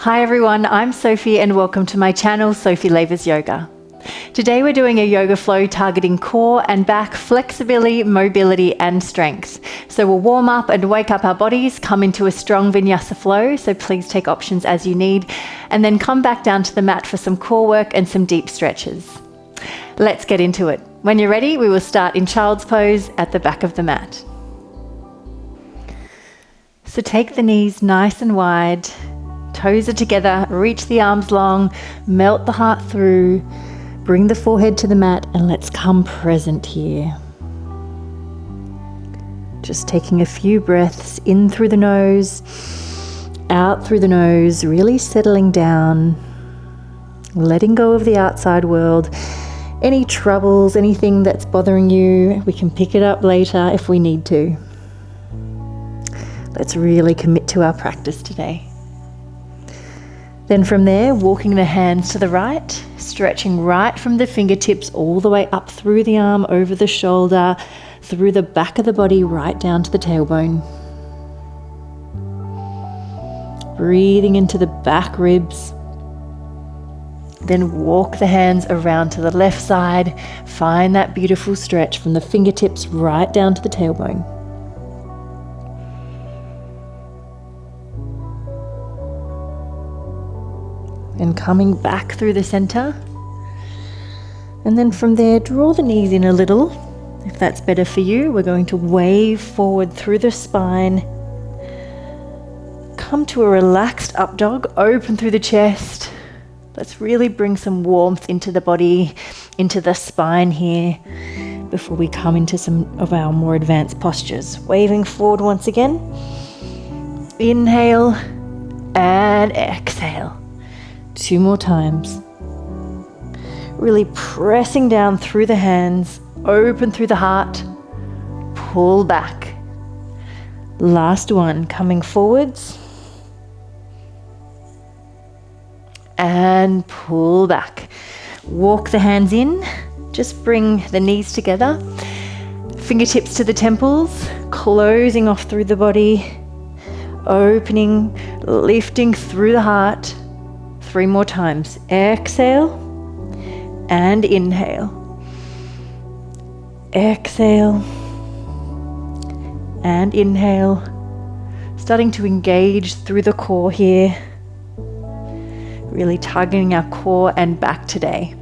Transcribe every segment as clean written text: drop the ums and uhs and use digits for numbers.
Hi everyone, I'm Sophie and welcome to my channel, Sophie Lavers Yoga. Today we're doing a yoga flow targeting core and back flexibility, mobility and strength. So we'll warm up and wake up our bodies, come into a strong Vinyasa flow, so please take options as you need, and then come back down to the mat for some core work and some deep stretches. Let's get into it. When you're ready, we will start in child's pose at the back of the mat. So take the knees nice and wide, toes are together, reach the arms long, melt the heart through, bring the forehead to the mat, and let's come present here. Just taking a few breaths in through the nose, out through the nose, really settling down, letting go of the outside world. Any troubles, anything that's bothering you, we can pick it up later if we need to. Let's really commit to our practice today. Then from there, walking the hands to the right, stretching right from the fingertips all the way up through the arm, over the shoulder, through the back of the body, right down to the tailbone. Breathing into the back ribs. Then walk the hands around to the left side. Find that beautiful stretch from the fingertips right down to the tailbone. And coming back through the center. And then from there, draw the knees in a little. If that's better for you, we're going to wave forward through the spine. Come to a relaxed up dog, open through the chest. Let's really bring some warmth into the body, into the spine here, before we come into some of our more advanced postures. Waving forward once again. Inhale and exhale. 2 more times. Really pressing down through the hands, open through the heart, pull back. Last one, coming forwards. And pull back. Walk the hands in, just bring the knees together. Fingertips to the temples, closing off through the body, opening, lifting through the heart. 3 more times. Exhale and inhale. Exhale and inhale. Starting to engage through the core here. Really targeting our core and back today.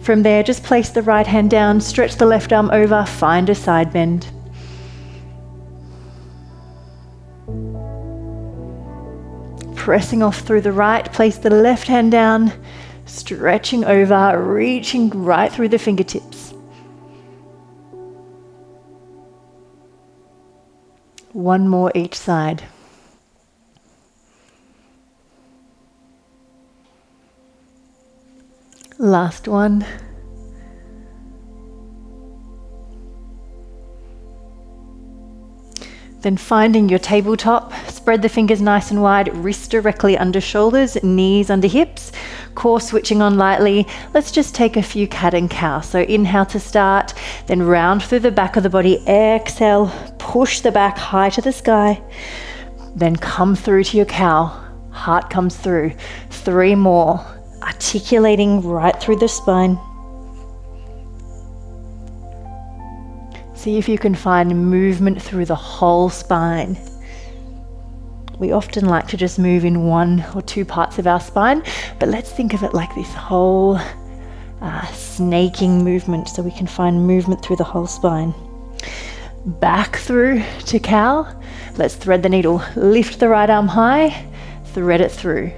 From there, just place the right hand down, stretch the left arm over, find a side bend. Pressing off through the right, place the left hand down, stretching over, reaching right through the fingertips. 1 more each side. Last one. Then finding your tabletop, spread the fingers nice and wide, wrists directly under shoulders, knees under hips, core switching on lightly. Let's just take a few cat and cow. So inhale to start, then round through the back of the body, exhale, push the back high to the sky, then come through to your cow, heart comes through. 3 more, articulating right through the spine. See if you can find movement through the whole spine. We often like to just move in 1 or 2 parts of our spine, but let's think of it like this whole snaking movement, so we can find movement through the whole spine. Back through to cow. Let's thread the needle. Lift the right arm high, thread it through.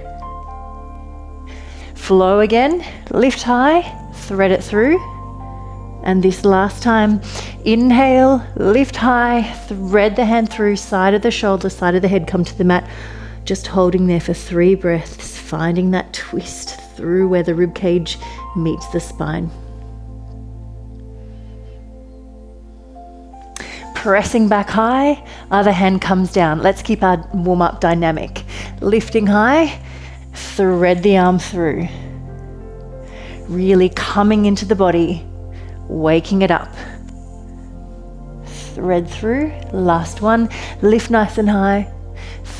Flow again, lift high, thread it through. And this last time, inhale, lift high, thread the hand through, side of the shoulder, side of the head, come to the mat. Just holding there for 3 breaths, finding that twist through where the rib cage meets the spine. Pressing back high, other hand comes down. Let's keep our warm-up dynamic. Lifting high, thread the arm through. Really coming into the body. Waking it up. Thread through. Last one. Lift nice and high.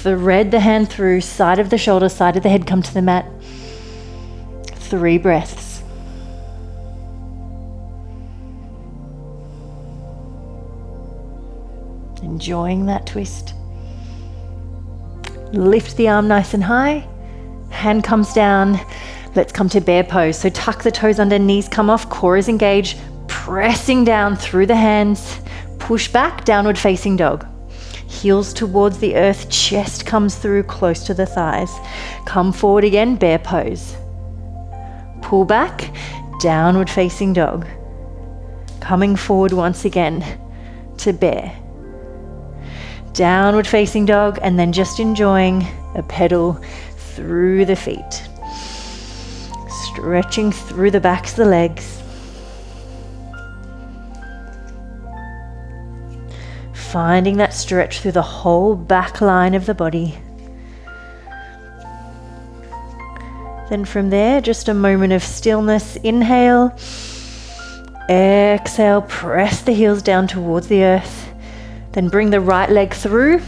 Thread the hand through, side of the shoulder, side of the head, come to the mat. 3 breaths. Enjoying that twist. Lift the arm nice and high. Hand comes down. Let's come to bear pose. So tuck the toes under, knees come off, core is engaged. Pressing down through the hands. Push back, downward facing dog. Heels towards the earth, chest comes through close to the thighs. Come forward again, bear pose. Pull back, downward facing dog. Coming forward once again to bear. Downward facing dog, and then just enjoying a pedal through the feet. Stretching through the backs of the legs. Finding that stretch through the whole back line of the body. Then from there, just a moment of stillness. Inhale. Exhale, press the heels down towards the earth. Then bring the right leg through.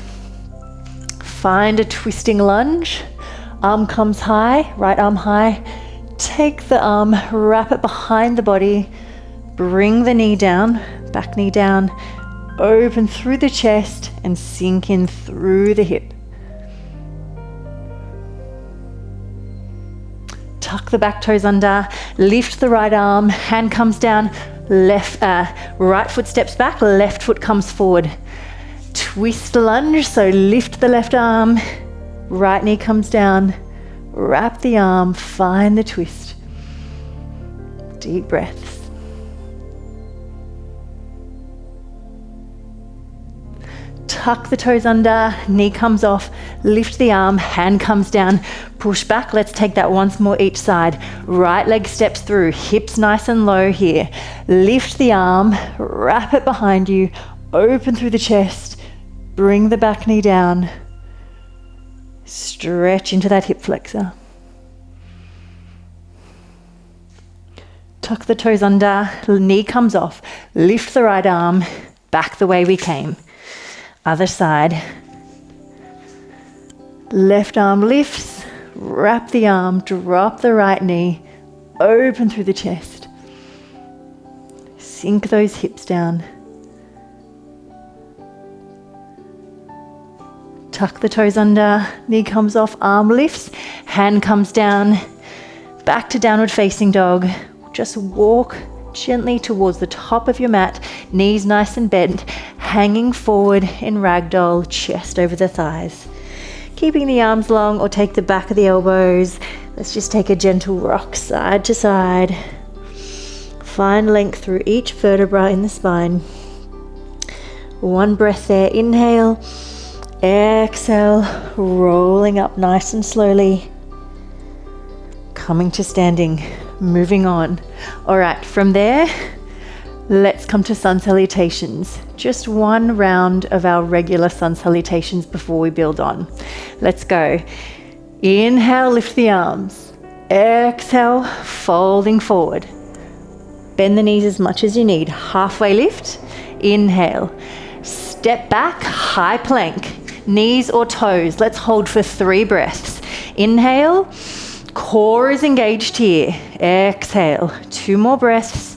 Find a twisting lunge. Arm comes high, right arm high. Take the arm, wrap it behind the body. Bring the knee down, back knee down. Open through the chest and sink in through the hip. Tuck the back toes under, lift the right arm, hand comes down, right foot steps back, left foot comes forward. Twist the lunge, so lift the left arm, right knee comes down, wrap the arm, find the twist. Deep breaths. Tuck the toes under, knee comes off, lift the arm, hand comes down, push back. Let's take that once more each side. Right leg steps through, hips nice and low here. Lift the arm, wrap it behind you, open through the chest, bring the back knee down, stretch into that hip flexor. Tuck the toes under, knee comes off, lift the right arm, back the way we came. Other side. Left arm lifts, wrap the arm, drop the right knee, open through the chest. Sink those hips down. Tuck the toes under, knee comes off, arm lifts, hand comes down, back to downward facing dog. Just walk gently towards the top of your mat, knees nice and bent, hanging forward in ragdoll, chest over the thighs. Keeping the arms long, or take the back of the elbows. Let's just take a gentle rock side to side. Find length through each vertebra in the spine. One breath there, inhale, exhale, rolling up nice and slowly. Coming to standing, moving on. All right, from there, let's come to sun salutations. Just one round of our regular sun salutations before we build on. Let's go. Inhale, lift the arms. Exhale, folding forward. Bend the knees as much as you need. Halfway lift. Inhale. Step back, high plank. Knees or toes. Let's hold for 3 breaths. Inhale. Core is engaged here. Exhale. 2 more breaths.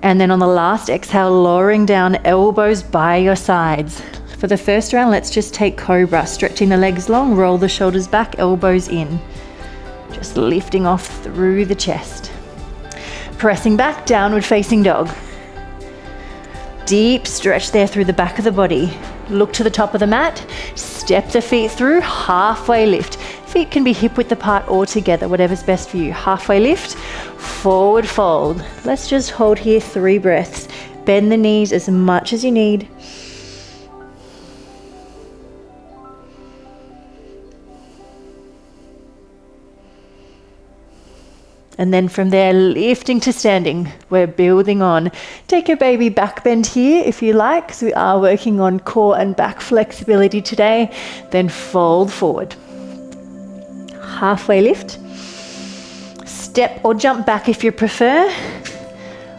And then on the last exhale, lowering down, elbows by your sides. For the first round, let's just take cobra, stretching the legs long, roll the shoulders back, elbows in. Just lifting off through the chest. Pressing back, downward facing dog. Deep stretch there through the back of the body. Look to the top of the mat, step the feet through, halfway lift. Feet can be hip width apart or together, whatever's best for you. Halfway lift, forward fold. Let's just hold here 3 breaths. Bend the knees as much as you need. And then from there, lifting to standing. We're building on. Take your baby back bend here if you like, because we are working on core and back flexibility today. Then fold forward. Halfway lift. Step or jump back if you prefer.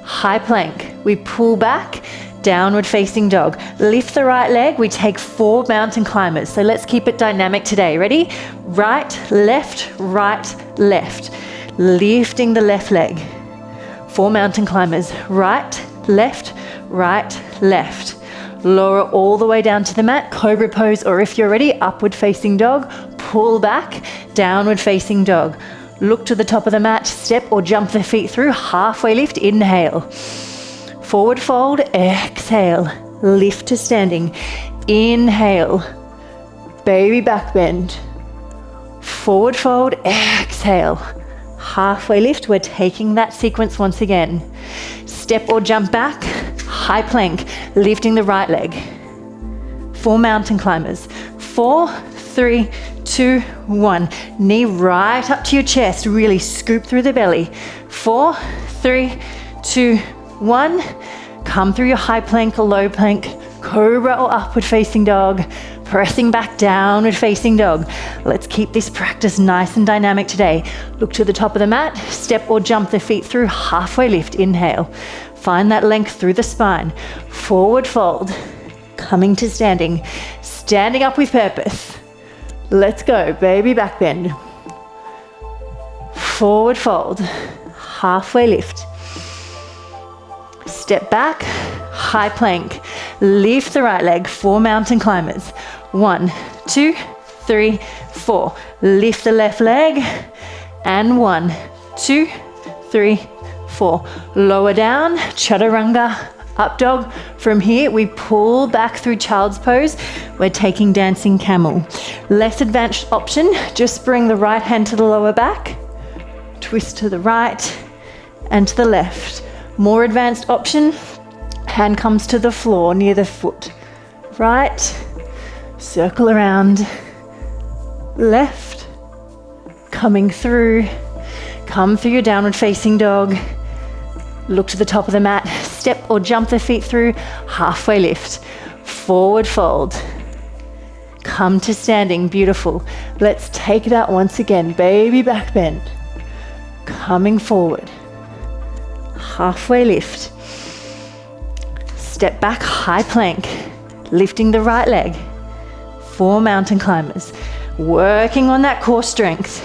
High plank. We pull back, downward facing dog. Lift the right leg, we take 4 mountain climbers. So let's keep it dynamic today. Ready? Right, left, left. Lifting the left leg. 4 mountain climbers. Right, left, left. Lower all the way down to the mat, cobra pose, or if you're ready, upward facing dog. Pull back, downward facing dog. Look to the top of the mat, step or jump the feet through, halfway lift, inhale. Forward fold, exhale, lift to standing. Inhale, baby back bend. Forward fold, exhale. Halfway lift, we're taking that sequence once again. Step or jump back, high plank, lifting the right leg. 4 mountain climbers. 4, 3, 2, 1. Knee right up to your chest, really scoop through the belly. 4, 3, 2, 1. Come through your high plank or low plank, cobra or upward facing dog, pressing back, downward facing dog. Let's keep this practice nice and dynamic today. Look to the top of the mat, step or jump the feet through, halfway lift, inhale. Find that length through the spine. Forward fold, coming to standing. Standing up with purpose. Let's go, baby back bend. Forward fold, halfway lift. Step back, high plank. Lift the right leg, 4 mountain climbers. 1, 2, 3, 4. Lift the left leg, and 1, 2, 3, 4. Lower down, chaturanga, up dog. From here, we pull back through child's pose. We're taking dancing camel. Less advanced option, just bring the right hand to the lower back, twist to the right and to the left. More advanced option, hand comes to the floor near the foot. Right, circle around, left, coming through, come through your downward facing dog. Look to the top of the mat, step or jump the feet through, halfway lift, forward fold. Come to standing, beautiful. Let's take that once again, baby back bend. Coming forward, halfway lift. Step back, high plank, lifting the right leg. 4 mountain climbers, working on that core strength.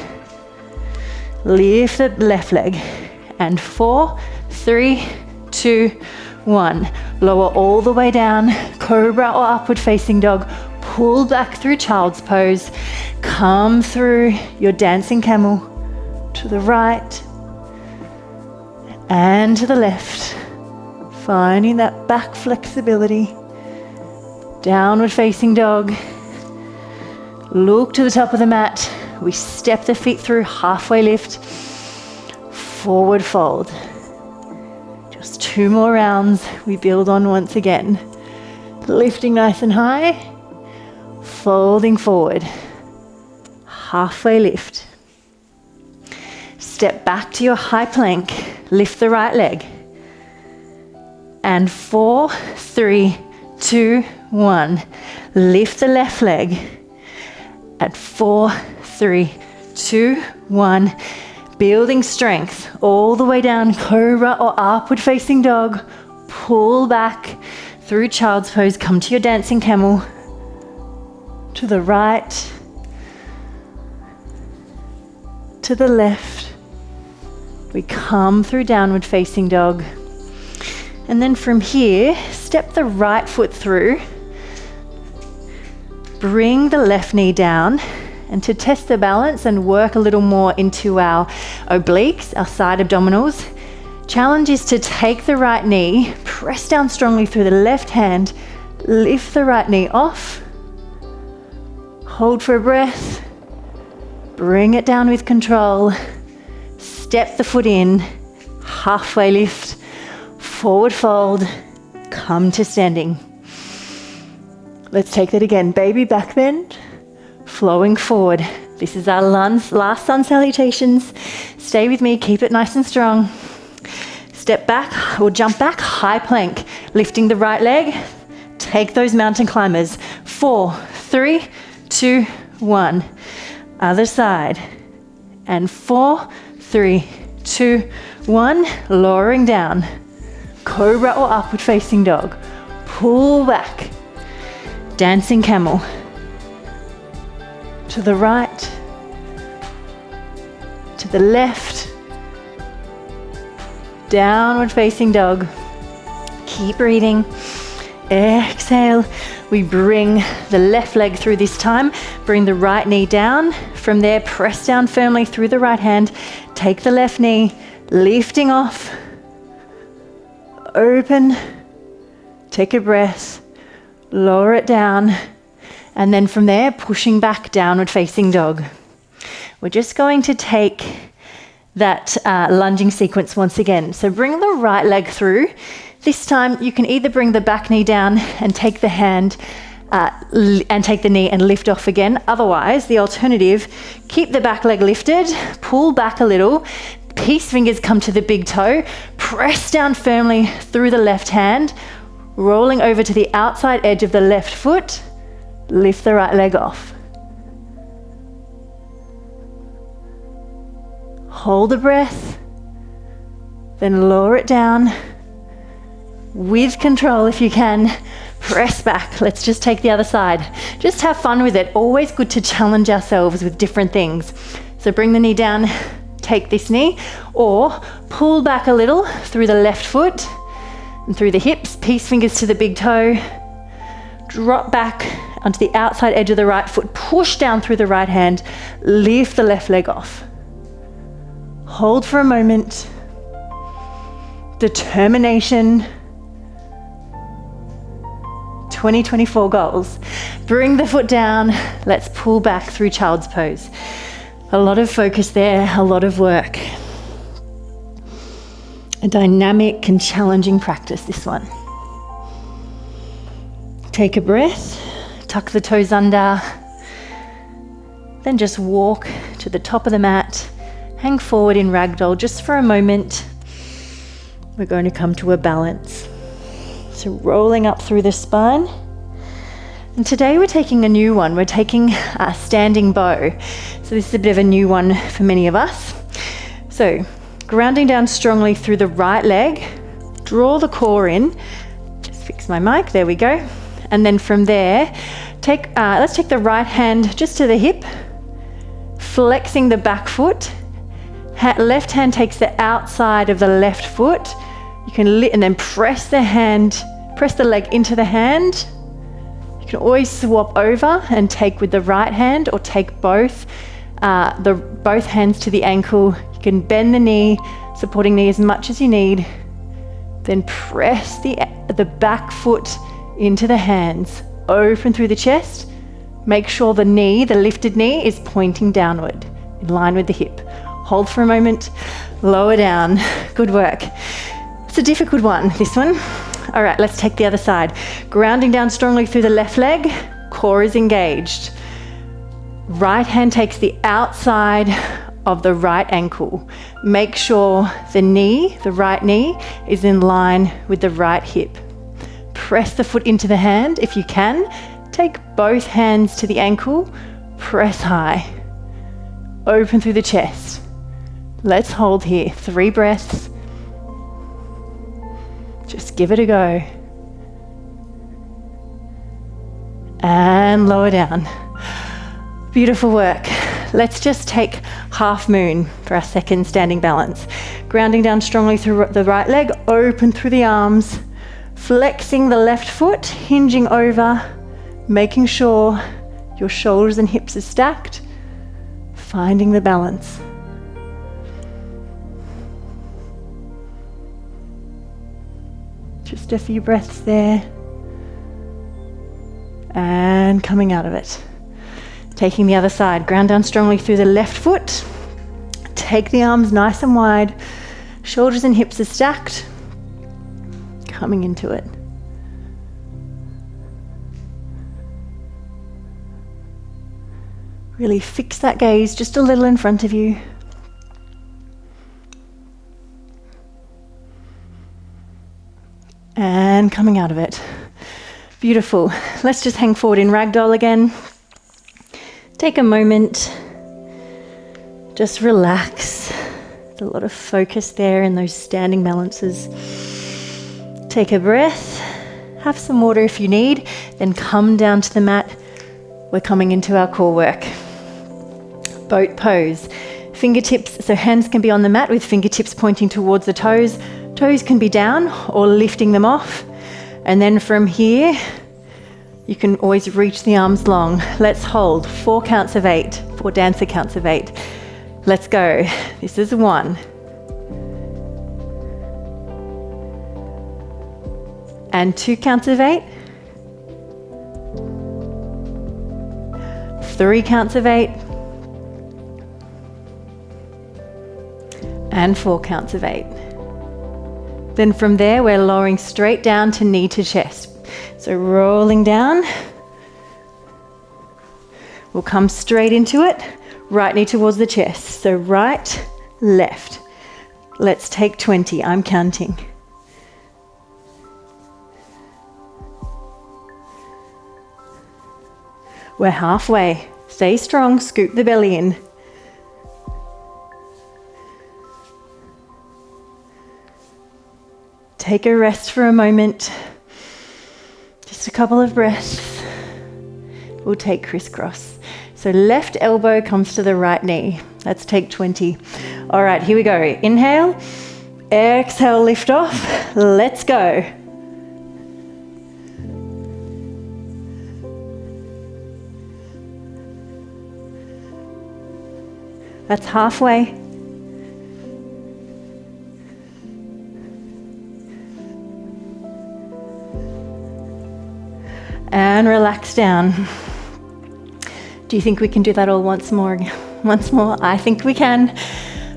Lift the left leg, and 4, 3, 2, 1. Lower all the way down, cobra or upward facing dog. Pull back through child's pose. Come through your dancing camel to the right and to the left. Finding that back flexibility. Downward facing dog. Look to the top of the mat. We step the feet through, halfway lift. Forward fold. Just 2 more rounds. We build on once again. Lifting nice and high. Folding forward. Halfway lift. Step back to your high plank. Lift the right leg. And 4, 3, 2, 1. Lift the left leg. At 4, 3, 2, 1. Building strength all the way down, cobra or upward facing dog. Pull back through child's pose. Come to your dancing camel. To the right. To the left. We come through downward facing dog. And then from here, step the right foot through. Bring the left knee down. And to test the balance and work a little more into our obliques, our side abdominals, challenge is to take the right knee, press down strongly through the left hand, lift the right knee off, hold for a breath, bring it down with control, step the foot in, halfway lift, forward fold, come to standing. Let's take that again, baby back bend. Flowing forward. This is our last sun salutations. Stay with me, keep it nice and strong. Step back or jump back, high plank. Lifting the right leg. Take those mountain climbers. 4, 3, 2, 1. Other side. And 4, 3, 2, 1. Lowering down. Cobra or upward facing dog. pull back. Dancing camel. To the right, to the left, downward facing dog. Keep breathing. Exhale. We bring the left leg through this time. Bring the right knee down. From there, press down firmly through the right hand. Take the left knee, lifting off. Open. Take a breath. Lower it down. And then from there, pushing back, downward facing dog. We're just going to take that lunging sequence once again. So bring the right leg through. This time you can either bring the back knee down and take the hand and take the knee and lift off again. Otherwise, the alternative, keep the back leg lifted, pull back a little, peace fingers come to the big toe, press down firmly through the left hand, rolling over to the outside edge of the left foot, lift the right leg off. Hold the breath, then lower it down. With control if you can, press back. Let's just take the other side. Just have fun with it. Always good to challenge ourselves with different things. So bring the knee down, take this knee, or pull back a little through the left foot and through the hips, peace fingers to the big toe, drop back onto the outside edge of the right foot, push down through the right hand, lift the left leg off. Hold for a moment. Determination. 2024 goals. Bring the foot down. Let's pull back through child's pose. A lot of focus there, a lot of work. A dynamic and challenging practice, this one. Take a breath, tuck the toes under, then just walk to the top of the mat, hang forward in ragdoll just for a moment. We're going to come to a balance. So rolling up through the spine. And today we're taking a new one. We're taking a standing bow. So this is a bit of a new one for many of us. So grounding down strongly through the right leg, draw the core in. Just fix my mic, there we go. And then from there, let's take the right hand just to the hip, flexing the back foot. Left hand takes the outside of the left foot. You can and then press the leg into the hand. You can always swap over and take with the right hand, or take both hands to the ankle. You can bend the knee, supporting knee as much as you need. Then press the back foot into the hands. Open through the chest. Make sure the lifted knee is pointing downward, in line with the hip. Hold for a moment, lower down. Good work. It's a difficult one, this one. All right, let's take the other side. Grounding down strongly through the left leg, core is engaged. Right hand takes the outside of the right ankle. Make sure the right knee is in line with the right hip. Press the foot into the hand if you can. Take both hands to the ankle, press high. Open through the chest. Let's hold here, 3 breaths. Just give it a go. And lower down. Beautiful work. Let's just take half moon for our second standing balance. Grounding down strongly through the right leg, open through the arms, flexing the left foot, hinging over, making sure your shoulders and hips are stacked, finding the balance. Just a few breaths there. And coming out of it. Taking the other side, ground down strongly through the left foot. Take the arms nice and wide. Shoulders and hips are stacked. Coming into it. Really fix that gaze just a little in front of you. And coming out of it. Beautiful. Let's just hang forward in ragdoll again. Take a moment. Just relax. There's a lot of focus there in those standing balances. Take a breath. have some water if you need, then come down to the mat. We're coming into our core work. Boat pose. Fingertips, so hands can be on the mat with fingertips pointing towards the toes. Toes can be down or lifting them off. And then from here, you can always reach the arms long. Let's hold 4 counts of 8, 4 dancer counts of 8. Let's go. This is 1. And 2 counts of 8. 3 counts of 8. And 4 counts of 8. Then from there, we're lowering straight down to knee to chest. So rolling down. We'll come straight into it. Right knee towards the chest. So right, left. Let's take 20. I'm counting. We're halfway. Stay strong. Scoop the belly in. Take a rest for a moment. Just a couple of breaths. We'll take crisscross. So left elbow comes to the right knee. Let's take 20. All right, here we go. Inhale. Exhale, lift off. Let's go. That's halfway. And relax down. Do you think we can do that all once more? Once more? I think we can.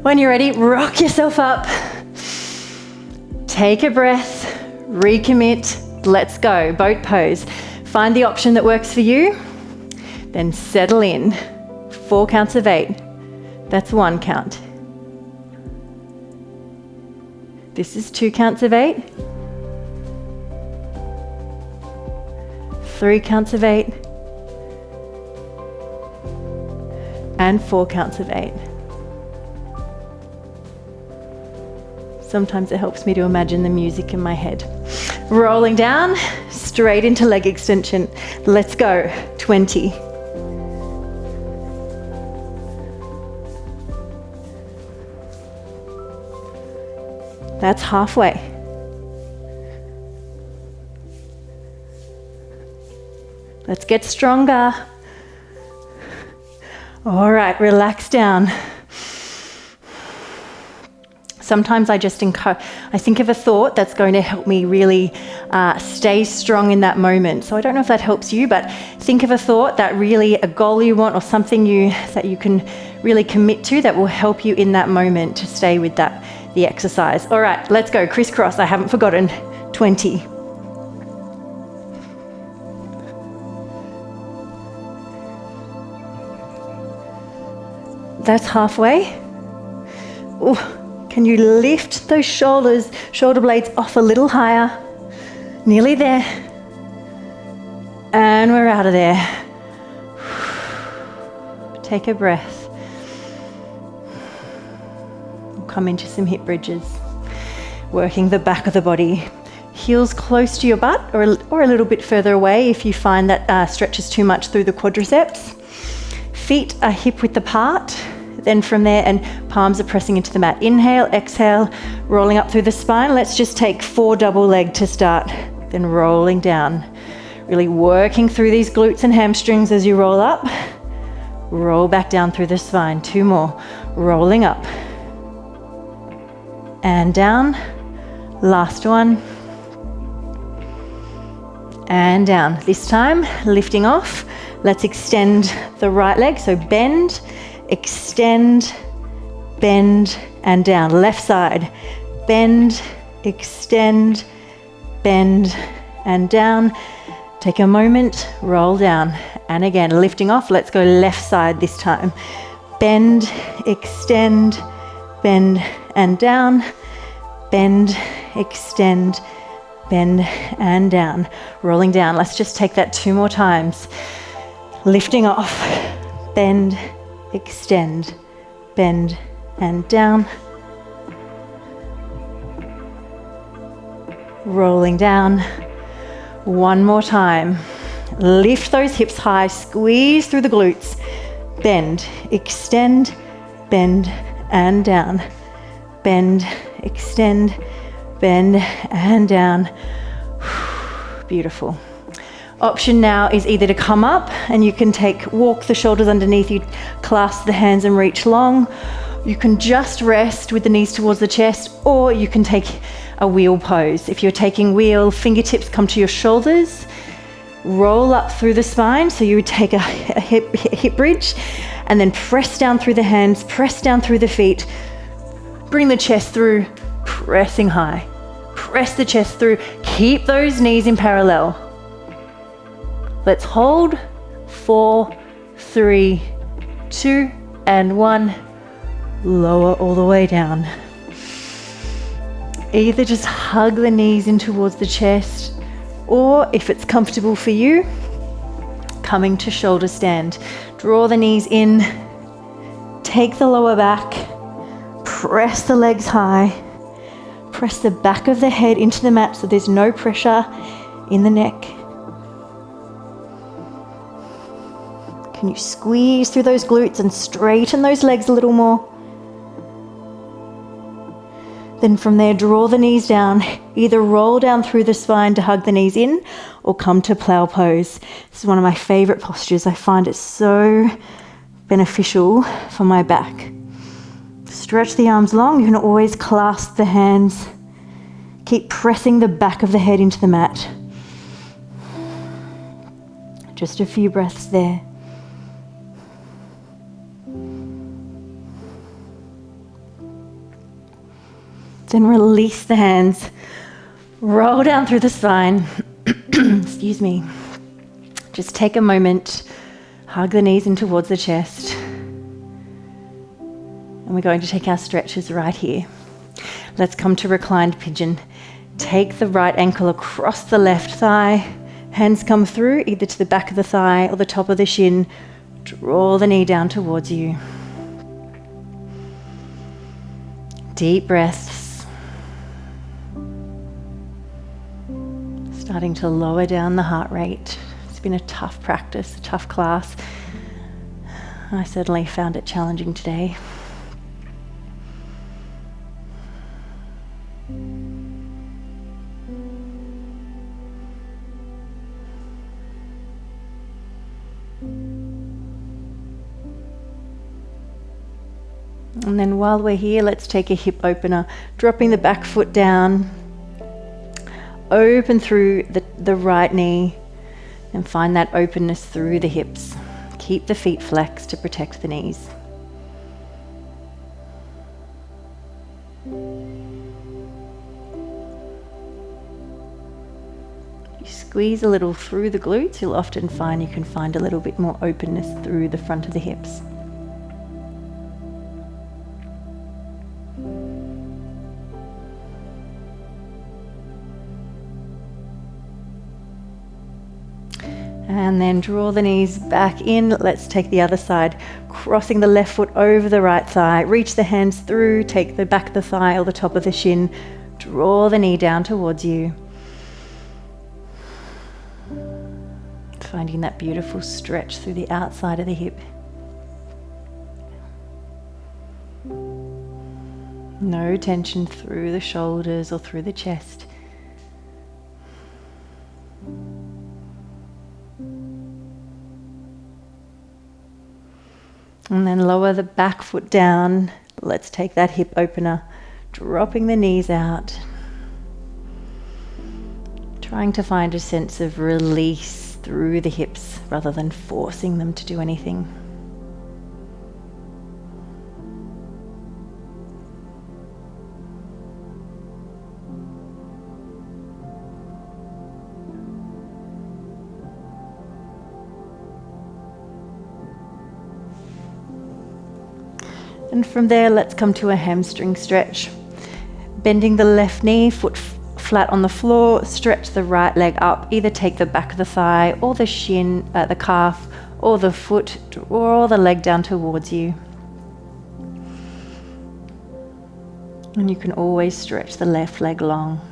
When you're ready, rock yourself up. Take a breath. Recommit. Let's go. Boat pose. Find the option that works for you. Then settle in. 4 counts of 8. That's 1 count. This is 2 counts of 8. 3 counts of 8. And 4 counts of 8. Sometimes it helps me to imagine the music in my head. Rolling down, straight into leg extension. Let's go. 20. That's halfway. Let's get stronger. All right, relax down. Sometimes I think of a thought that's going to help me really stay strong in that moment. So I don't know if that helps you, but think of a thought that really a goal you want or something that you can really commit to that will help you in that moment to stay with the exercise. All right, let's go. Crisscross. I haven't forgotten. 20. That's halfway. Ooh. Can you lift those shoulder blades off a little higher? Nearly there. And we're out of there. Take a breath. We'll come into some hip bridges. Working the back of the body. Heels close to your butt or a little bit further away if you find that stretches too much through the quadriceps. Feet are hip width apart. Then from there, and palms are pressing into the mat. Inhale, exhale, rolling up through the spine. Let's just take 4 double leg to start, then rolling down. Really working through these glutes and hamstrings as you roll up. Roll back down through the spine. 2 more. Rolling up. And down. Last one. And down. This time, lifting off. Let's extend the right leg, so bend, extend, bend, and down. Left side, bend, extend, bend, and down. Take a moment, roll down. And again, lifting off, let's go left side this time. Bend, extend, bend, and down. Bend, extend, bend, and down. Rolling down. Let's just take that 2 more times. Lifting off, bend, extend, bend, and down. Rolling down. One more time. Lift those hips high, squeeze through the glutes. Bend, extend, bend, and down. Bend, extend, bend, and down. Beautiful. Option now is either to come up and you can walk the shoulders underneath you, clasp the hands and reach long. You can just rest with the knees towards the chest, or you can take a wheel pose. If you're taking wheel, fingertips come to your shoulders, roll up through the spine. So you would take a hip bridge and then press down through the hands, press down through the feet, bring the chest through, pressing high. Press the chest through, keep those knees in parallel. Let's hold. 4, 3, 2, and 1. Lower all the way down. Either just hug the knees in towards the chest, or if it's comfortable for you, coming to shoulder stand. Draw the knees in, take the lower back, press the legs high, press the back of the head into the mat so there's no pressure in the neck. Can you squeeze through those glutes and straighten those legs a little more? Then from there, draw the knees down, either roll down through the spine to hug the knees in, or come to plow pose. This is one of my favorite postures. I find it so beneficial for my back. Stretch the arms long. You can always clasp the hands. Keep pressing the back of the head into the mat. Just a few breaths there. Then release the hands, roll down through the spine. Excuse me. Just take a moment, hug the knees in towards the chest. And we're going to take our stretches right here. Let's come to reclined pigeon. Take the right ankle across the left thigh. Hands come through either to the back of the thigh or the top of the shin. Draw the knee down towards you. Deep breaths. Starting to lower down the heart rate. It's been a tough practice, a tough class. I certainly found it challenging today. And then while we're here, let's take a hip opener, dropping the back foot down. Open through the right knee and find that openness through the hips. Keep the feet flexed to protect the knees. You squeeze a little through the glutes, you'll often find you can find a little bit more openness through the front of the hips. And then draw the knees back in. Let's take the other side, crossing the left foot over the right thigh. Reach the hands through, take the back of the thigh or the top of the shin. Draw the knee down towards you. Finding that beautiful stretch through the outside of the hip. No tension through the shoulders or through the chest. And then lower the back foot down. Let's take that hip opener, dropping the knees out. Trying to find a sense of release through the hips rather than forcing them to do anything. And from there, let's come to a hamstring stretch. Bending the left knee, foot flat on the floor, stretch the right leg up. Either take the back of the thigh or the shin, the calf, or the foot, draw the leg down towards you. And you can always stretch the left leg long.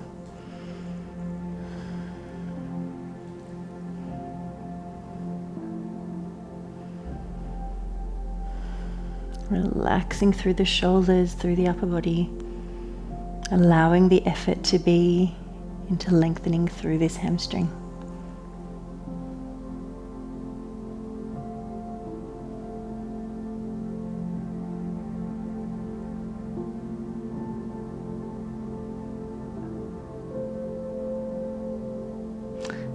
Relaxing through the shoulders, through the upper body, allowing the effort to be into lengthening through this hamstring.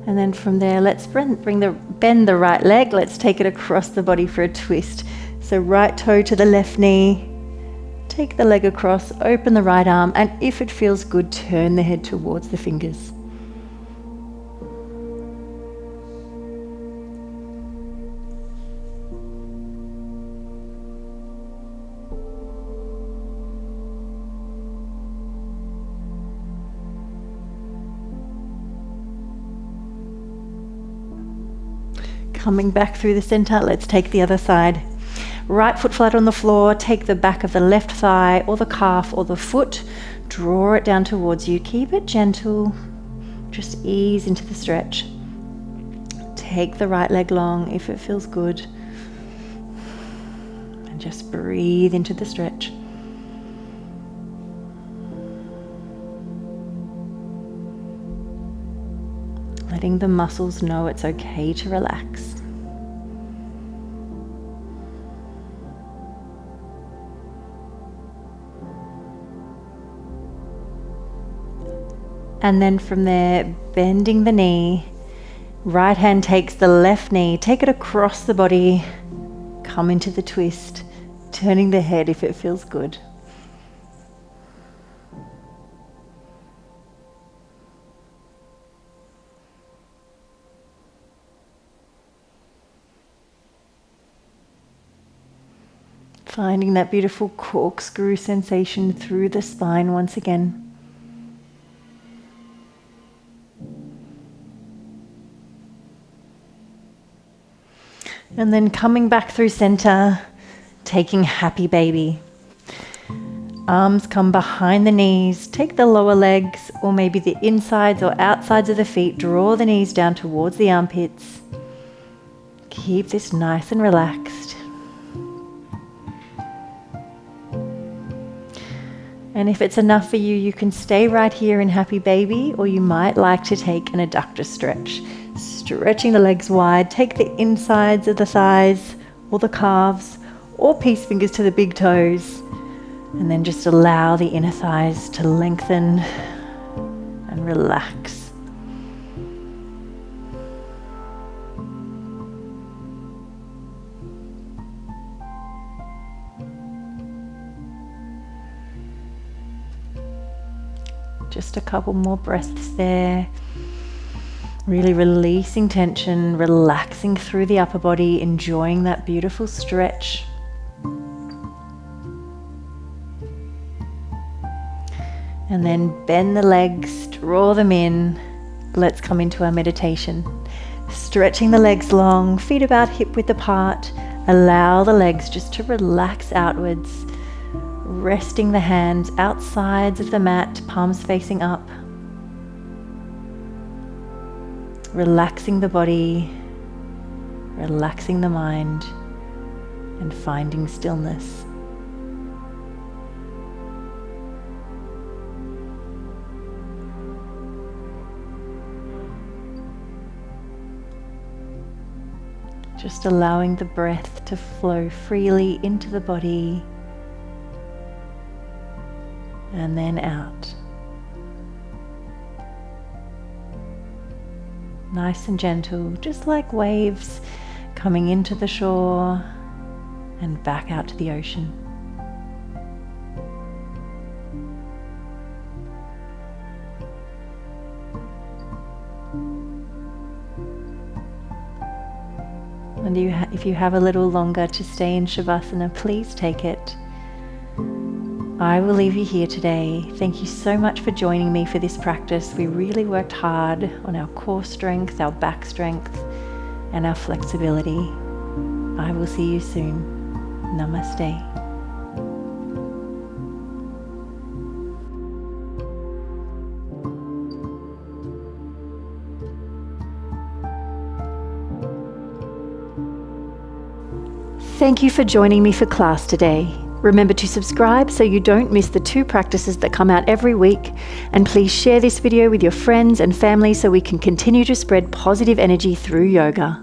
And then from there, let's bend the right leg. Let's take it across the body for a twist. So right toe to the left knee. Take the leg across, open the right arm, and if it feels good, turn the head towards the fingers. Coming back through the center, let's take the other side. Right foot flat on the floor, take the back of the left thigh or the calf or the foot, draw it down towards you. Keep it gentle, just ease into the stretch. Take the right leg long if it feels good. And just breathe into the stretch. Letting the muscles know it's okay to relax. And then from there, bending the knee, right hand takes the left knee, take it across the body, come into the twist, turning the head if it feels good. Finding that beautiful corkscrew sensation through the spine once again. And then coming back through center, taking happy baby. Arms come behind the knees, take the lower legs or maybe the insides or outsides of the feet, draw the knees down towards the armpits. Keep this nice and relaxed. And if it's enough for you, you can stay right here in happy baby, or you might like to take an adductor stretch. Stretching the legs wide, take the insides of the thighs or the calves or peace fingers to the big toes, and then just allow the inner thighs to lengthen and relax. Just a couple more breaths there. Really releasing tension, relaxing through the upper body, enjoying that beautiful stretch. And then bend the legs, draw them in. Let's come into our meditation. Stretching the legs long, feet about hip width apart. Allow the legs just to relax outwards. Resting the hands outsides of the mat, palms facing up. Relaxing the body, relaxing the mind, and finding stillness. Just allowing the breath to flow freely into the body and then out. Nice and gentle, just like waves coming into the shore and back out to the ocean. And if you have a little longer to stay in Savasana, please take it. I will leave you here today. Thank you so much for joining me for this practice. We really worked hard on our core strength, our back strength, and our flexibility. I will see you soon. Namaste. Thank you for joining me for class today. Remember to subscribe so you don't miss the 2 practices that come out every week, and please share this video with your friends and family so we can continue to spread positive energy through yoga.